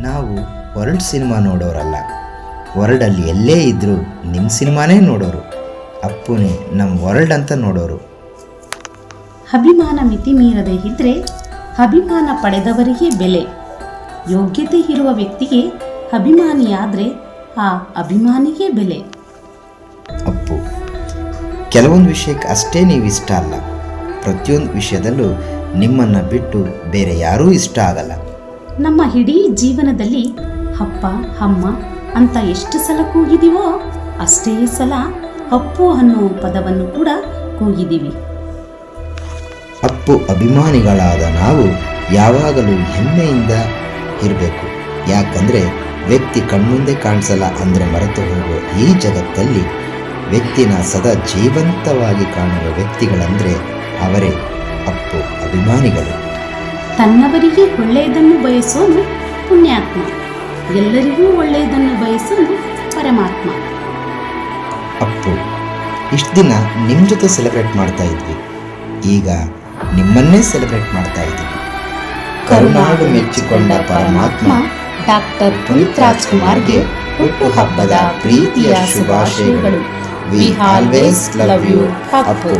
ನಾವು world cinema ನೋಡೋರಲ್ಲ, ವರ್ಲ್ಡಲ್ಲಿ ಎಲ್ಲೇ ಇದ್ದರೂ ನಿಮ್ಮ ಸಿನಿಮಾನೇ ನೋಡೋರು. ಅಪ್ಪುನೇ ನಮ್ಮ ವರ್ಲ್ಡ್ ಅಂತ ನೋಡೋರು. ಅಭಿಮಾನ ಮಿತಿ ಮೀರದೆ ಇದ್ದರೆ ಅಭಿಮಾನ ಪಡೆದವರಿಗೆ ಬೆಲೆ. ಯೋಗ್ಯತೆ ಇರುವ ವ್ಯಕ್ತಿಗೆ ಅಭಿಮಾನಿಯಾದರೆ ಆ ಅಭಿಮಾನಿಗೆ ಬೆಲೆ. ಅಪ್ಪು, ಕೆಲವೊಂದು ವಿಷಯಕ್ಕೆ ಅಷ್ಟೇ ನೀವು ಇಷ್ಟ ಅಲ್ಲ, ಪ್ರತಿಯೊಂದು ವಿಷಯದಲ್ಲೂ ನಿಮ್ಮನ್ನು ಬಿಟ್ಟು ಬೇರೆ ಯಾರೂ ಇಷ್ಟ ಆಗಲ್ಲ. ನಮ್ಮ ಇಡೀ ಜೀವನದಲ್ಲಿ ಅಪ್ಪ ಅಮ್ಮ ಅಂತ ಎಷ್ಟು ಸಲ ಕೂಗಿದೀವೋ ಅಷ್ಟೇ ಸಲ ಅಪ್ಪು ಅನ್ನೋ ಪದವನ್ನು ಕೂಡ ಕೂಗಿದ್ದೀವಿ. ಅಪ್ಪು ಅಭಿಮಾನಿಗಳಾದ ನಾವು ಯಾವಾಗಲೂ ಹೆಮ್ಮೆಯಿಂದ ಇರಬೇಕು. ಯಾಕಂದರೆ ವ್ಯಕ್ತಿ ಕಣ್ಮುಂದೆ ಕಾಣಿಸಲ್ಲ ಅಂದರೆ ಮರೆತು ಹೋಗುವ ಈ ಜಗತ್ತಲ್ಲಿ ವ್ಯಕ್ತಿನ ಸದಾ ಜೀವಂತವಾಗಿ ಕಾಣುವ ವ್ಯಕ್ತಿಗಳಂದರೆ ಅವರೇ ಅಪ್ಪು ಅಭಿಮಾನಿಗಳು. ತನ್ನವರಿಗೆ ಒಳ್ಳೆಯದನ್ನು ಬಯಸೋನು ಪುಣ್ಯಾತ್ಮ, ಎಲ್ಲರಿಗೂ ಒಳ್ಳೆಯದನ್ನು ಬಯಸೋನು ಪರಮಾತ್ಮ. ಅಪ್ಪು, ಇಷ್ಟು ದಿನ ನಿಮ್ಮ ಜೊತೆ ಸೆಲೆಬ್ರೇಟ್ ಮಾಡ್ತಾ ಇದ್ವಿ, ಈಗ ನಿಮ್ಮನ್ನೇ ಸೆಲೆಬ್ರೇಟ್ ಮಾಡ್ತಾ ಇದ್ದೀವಿ. ಕರುನಾಡು ಮೆಚ್ಚಿಕೊಂಡ ಪರಮಾತ್ಮ ಡಾಕ್ಟರ್ ಪುನೀತ್ ರಾಜ್ಕುಮಾರ್ಗೆ ಹುಟ್ಟುಹಬ್ಬದ ಪ್ರೀತಿಯ ಶುಭಾಶಯಗಳು. We always love you Appu.